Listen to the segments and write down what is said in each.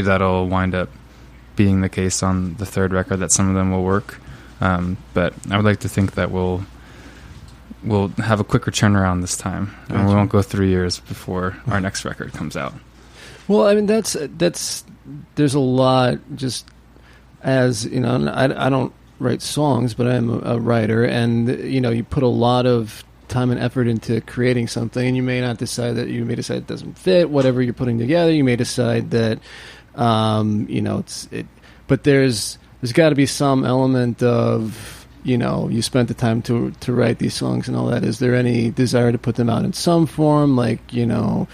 that'll wind up being the case on the third record, that some of them will work. But I would like to think that we'll have a quicker turnaround this time, and we won't go 3 years before our next record comes out. Well, I mean, that's there's a lot, just as, you know, I don't write songs, but I'm a writer, and, you know, you put a lot of time and effort into creating something, and you may decide it doesn't fit whatever you're putting together. You may decide that, you know, but there's got to be some element of, you know, you spent the time to write these songs and all that. Is there any desire to put them out in some form? Like, you know,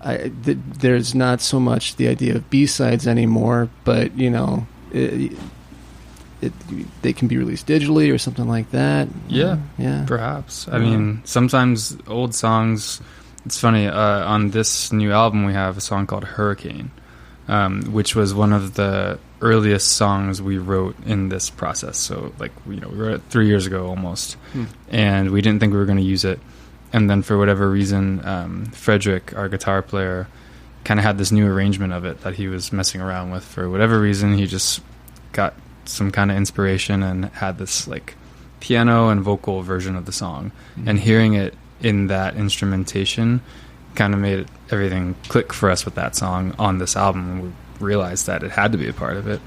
there's not so much the idea of B-sides anymore, but, you know, they can be released digitally or something like that. Yeah, yeah, perhaps. I mean, sometimes old songs. It's funny. On this new album, we have a song called "Hurricane," which was one of the earliest songs we wrote in this process. So, like, you know, we wrote it 3 years ago almost, and we didn't think we were going to use it. And then, for whatever reason, Frederick, our guitar player, kind of had this new arrangement of it that he was messing around with. For whatever reason, he just got some kind of inspiration and had this like piano and vocal version of the song, and hearing it in that instrumentation kind of made everything click for us with that song on this album, and we realized that it had to be a part of it.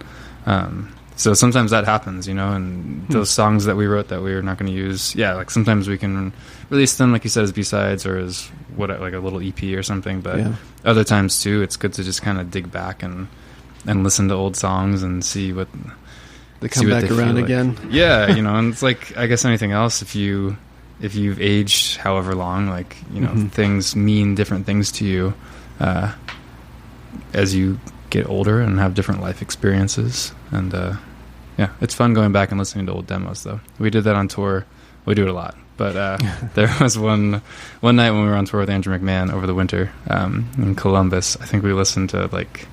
So sometimes that happens, you know, and those songs that we wrote that we were not going to use, like sometimes we can release them, like you said, as B-sides or as like a little EP or something, but other times too it's good to just kind of dig back and listen to old songs and see what they come back around again. Yeah, you know, and it's like, I guess anything else, if you've aged however long, like, you know, things mean different things to you as you get older and have different life experiences. And it's fun going back and listening to old demos, though. We did that on tour. We do it a lot, but there was one night when we were on tour with Andrew McMahon over the winter in Columbus. I think we listened to like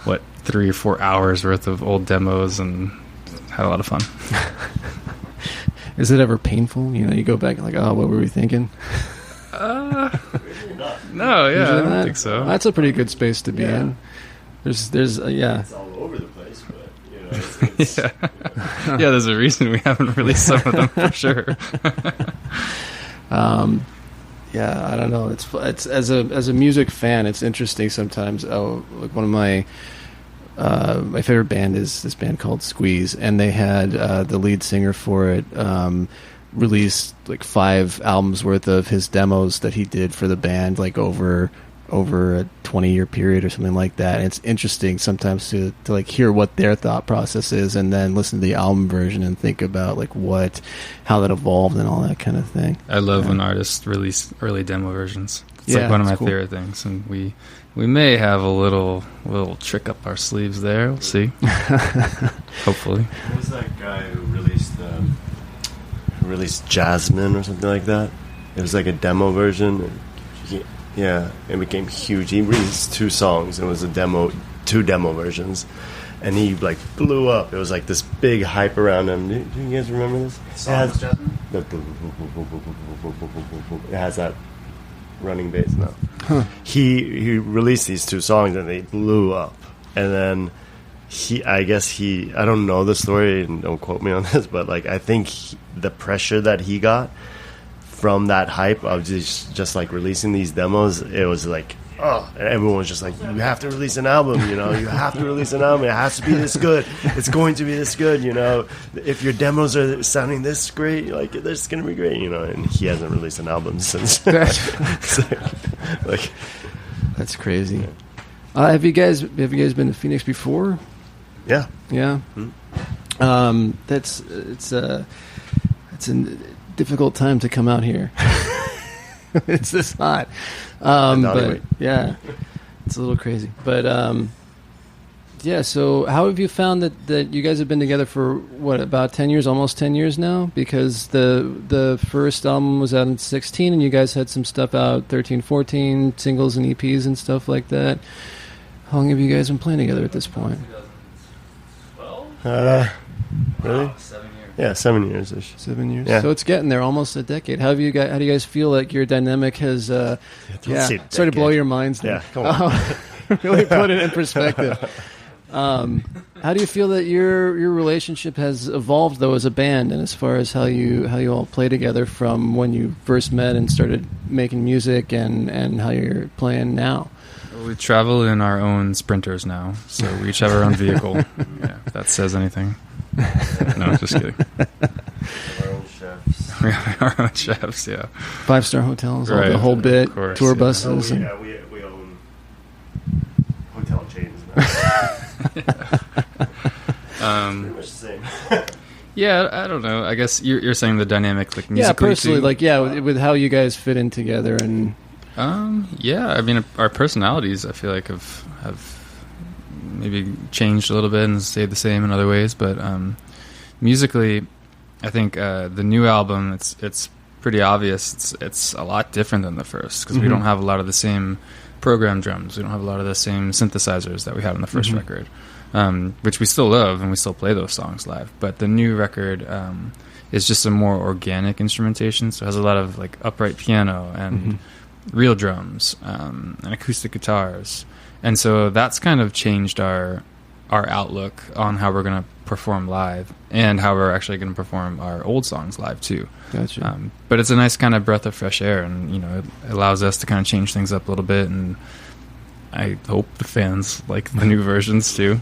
3 or 4 hours worth of old demos and had a lot of fun. Is it ever painful? You know, you go back and like, oh, what were we thinking? No, yeah, I don't think so. That's a pretty good space to be in. There's It's all over the place, but, you know, it's yeah, there's a reason we haven't released some of them for sure. I don't know. It's as a music fan, it's interesting sometimes. Like one of my favorite band is this band called Squeeze, and they had the lead singer for it released like 5 albums worth of his demos that he did for the band, like over a 20-year period or something like that. And it's interesting sometimes to like hear what their thought process is, and then listen to the album version and think about like how that evolved and all that kind of thing. I love when artists release early demo versions. It's like one of my favorite things, and we may have a little trick up our sleeves there. We'll see. Hopefully. What was that guy who released Jasmine or something like that? It was like a demo version. It became huge. He released 2 songs, and it was 2 demo versions, and he like blew up. It was like this big hype around him. Do you guys remember this? It has that running bass now. Huh. He released these 2 songs, and they blew up. And then I don't know the story, and don't quote me on this, but like I think the pressure that he got from that hype of just like releasing these demos, it was like, everyone was just like, you have to release an album, you know, you have to release an album, it has to be this good, it's going to be this good, you know, if your demos are sounding this great, like, it's going to be great, you know. And he hasn't released an album since. like, that's crazy. Have you guys been to Phoenix before? Yeah. It's a difficult time to come out here. It's this hot, but yeah, it's a little crazy. But so how have you found that you guys have been together for about 10 years, almost 10 years now? Because the first album was out in 2016, and you guys had some stuff out 13, 14, singles and EPs and stuff like that. How long have you guys been playing together at this point? 2012? Really? 7 years. Yeah, 7 years-ish. 7 years. Yeah. So it's getting there, almost a decade. How do you guys feel like your dynamic has started to blow your minds? Yeah, come on. really put it in perspective. How do you feel that your relationship has evolved though as a band, and as far as how you all play together from when you first met and started making music, and how you're playing now? We travel in our own sprinters now, so we each have our own vehicle. Yeah, if that says anything. No, just kidding. Our own chefs. We have our own chefs, yeah. 5-star hotels, Right, the whole bit, course, tour yeah. buses. We own hotel chains now. Pretty much the same. Yeah, I don't know. I guess you're saying the dynamic, like musically. Yeah, personally, too? like with how you guys fit in together, and yeah. I mean, our personalities, I feel like have maybe changed a little bit and stayed the same in other ways. But musically, I think the new album, it's pretty obvious. It's a lot different than the first because we don't have a lot of the same program drums. We don't have a lot of the same synthesizers that we had on the first record. Which we still love and we still play those songs live, but the new record is just a more organic instrumentation, so it has a lot of like upright piano and real drums and acoustic guitars, and so that's kind of changed our outlook on how we're going to perform live and how we're actually going to perform our old songs live too. Gotcha. But it's a nice kind of breath of fresh air, and it allows us to kind of change things up a little bit, and I hope the fans like the new versions too.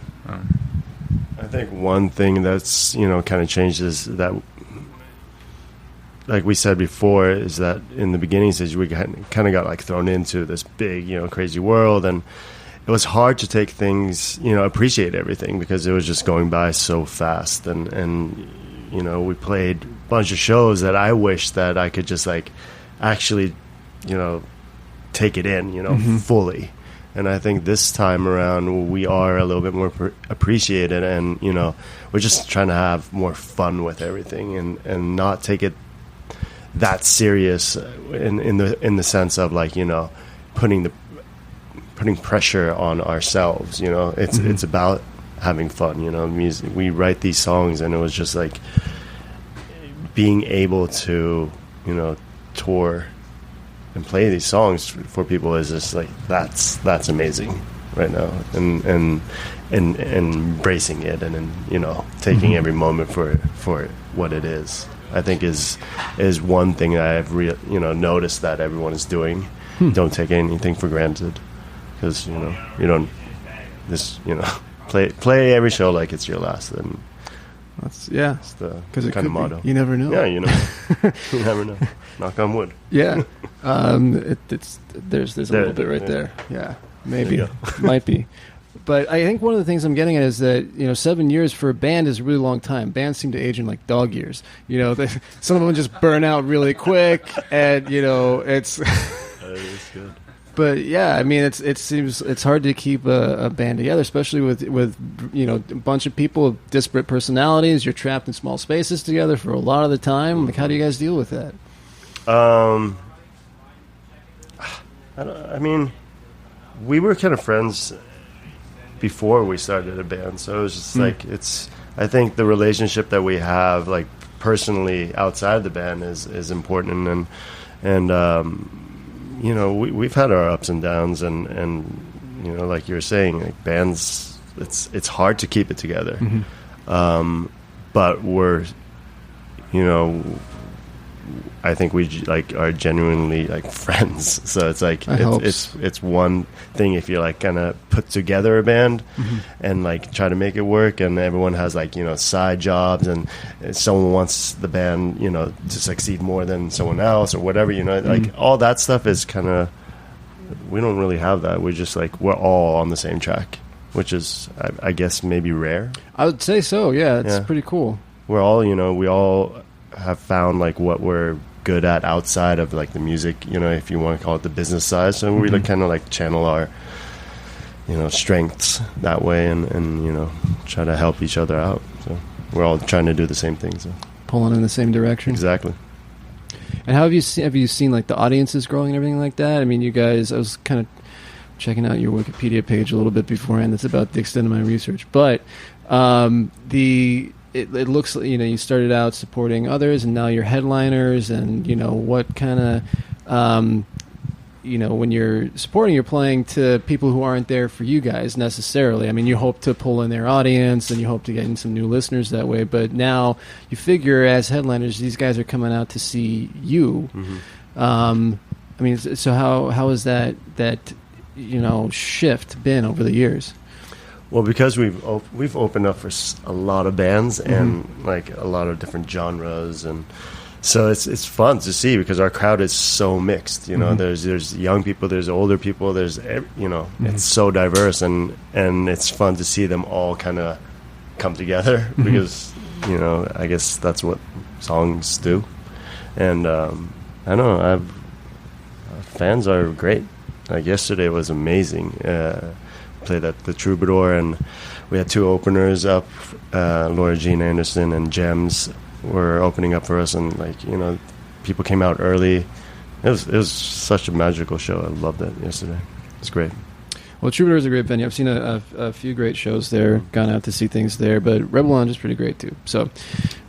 I think one thing that's kind of changed is that, like we said before, is that in the beginning stage we kind of got like thrown into this big crazy world, and it was hard to take things, appreciate everything because it was just going by so fast, and we played a bunch of shows that I wish that I could just like actually take it in fully. And I think this time around we are a little bit more appreciated, and we're just trying to have more fun with everything, and not take it that serious in the sense of like putting pressure on ourselves. It's about having fun. Music. We write these songs, and it was just like being able to tour and play these songs for people is just like that's amazing right now, and embracing it, and taking every moment for what it is, I think is one thing that I've noticed that everyone is doing. Don't take anything for granted, because you don't play every show like it's your last, and that's the kind of motto. You never know. Yeah, you never know. Knock on wood. Yeah. There's a little bit right there. Yeah, maybe. Might be. But I think one of the things I'm getting at is that 7 years for a band is a really long time. Bands seem to age in like dog years. Some of them just burn out really quick, and it's. That is good. But yeah, I mean, it seems it's hard to keep a band together, especially with a bunch of people with disparate personalities. You're trapped in small spaces together for a lot of the time. Like, how do you guys deal with that? I mean, we were kind of friends before we started a band, so it was just like I think the relationship that we have, like personally outside the band, is important, and we've had our ups and downs, and like you were saying, like bands, it's hard to keep it together, but we're I think we like are genuinely like friends, so it's like it's one thing if you like kind of put together a band and like try to make it work, and everyone has like side jobs, and someone wants the band to succeed more than someone else or whatever, like all that stuff is kind of, we don't really have that. We're just like we're all on the same track, which is I guess maybe rare. I would say so. Yeah, it's pretty cool. We're all we all have found like what we're good at outside of like the music, if you want to call it the business side. So we like kind of like channel our strengths that way, and try to help each other out. So we're all trying to do the same thing. So pulling in the same direction. Exactly. And how have you seen like the audiences growing and everything like that? I mean, you guys, I was kind of checking out your Wikipedia page a little bit beforehand. That's about the extent of my research, but It looks like you started out supporting others, and now you're headliners, and what kind of when you're supporting, you're playing to people who aren't there for you guys necessarily. I mean, you hope to pull in their audience and you hope to get in some new listeners that way. But now you figure as headliners, these guys are coming out to see you. I mean, so how has that shift been over the years? Well, because we've opened up for a lot of bands and like a lot of different genres, and so it's fun to see because our crowd is so mixed. There's young people, there's older people, there's it's so diverse, and it's fun to see them all kind of come together because I guess that's what songs do, and I don't know, fans are great. Like yesterday was amazing. Played at the Troubadour, and we had two openers up. Laura Jean Anderson and Gems were opening up for us, and people came out early. It was such a magical show. I loved it yesterday. It's great. Well, Troubadour is a great venue. I've seen a few great shows there. Gone out to see things there, but Rebel Lounge is pretty great too. So,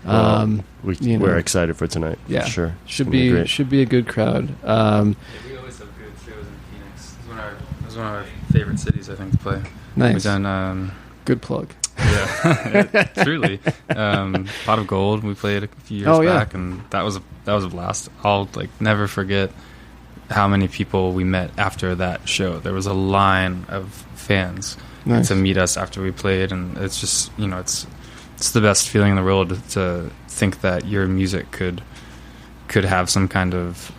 we're excited for tonight. Yeah, for sure. Should be a good crowd. We always have good shows in Phoenix. It's one of our favorite cities, I think, to play. Nice. We've done good plug. Yeah, truly. Pot of Gold, we played a few years back, and that was a blast. I'll never forget how many people we met after that show. There was a line of fans to meet us after we played, and it's just it's the best feeling in the world to think that your music could have some kind of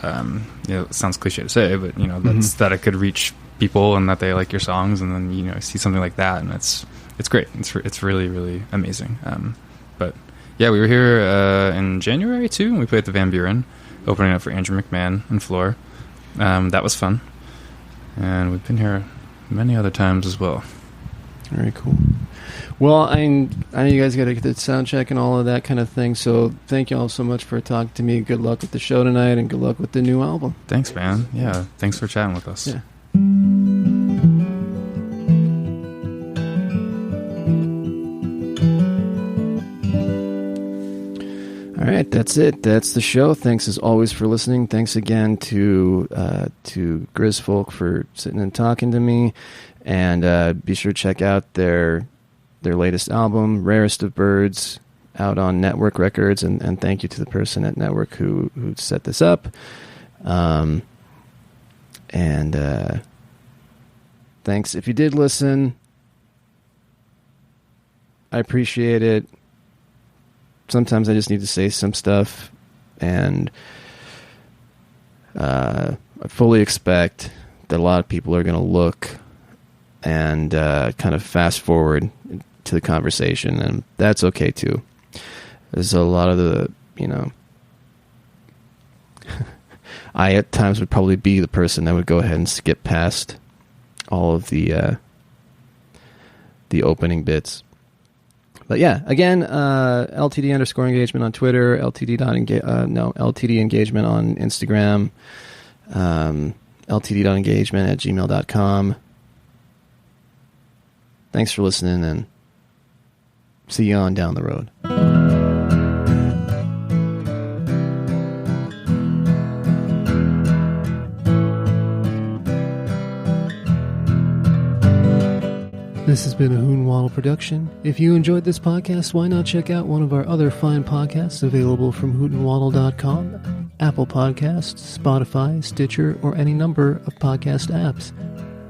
it sounds cliche to say, but that's that it could reach people and that they like your songs, and then see something like that, and it's great. It's really, really amazing. But yeah, we were here in January too, and we played at the Van Buren, opening up for Andrew McMahon and Floor. That was fun, and we've been here many other times as well. Very cool. Well, I know you guys got to get the sound check and all of that kind of thing, so thank you all so much for talking to me. Good luck with the show tonight, and good luck with the new album. Thanks, man. Yeah, thanks for chatting with us. Yeah. All right, that's it. That's the show. Thanks as always for listening. Thanks again to Grizfolk for sitting and talking to me, and be sure to check out their latest album, Rarest of Birds, out on Nettwerk Records, and thank you to the person at Nettwerk who set this up. And thanks if you did listen. I appreciate it. Sometimes I just need to say some stuff, and I fully expect that a lot of people are going to look and kind of fast forward to the conversation, and that's okay too. There's a lot of the, I at times would probably be the person that would go ahead and skip past all of the opening bits. But yeah, again, LTD_engagement on Twitter, LTD engagement on Instagram, LTD.engagement@gmail.com. Thanks for listening, and see you on down the road. This has been a Hoot and Waddle production. If you enjoyed this podcast, why not check out one of our other fine podcasts available from hootandwaddle.com, Apple Podcasts, Spotify, Stitcher, or any number of podcast apps.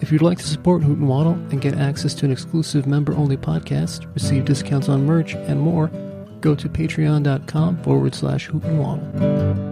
If you'd like to support Hoot and Waddle and get access to an exclusive member-only podcast, receive discounts on merch, and more, go to patreon.com/Hoot and Waddle.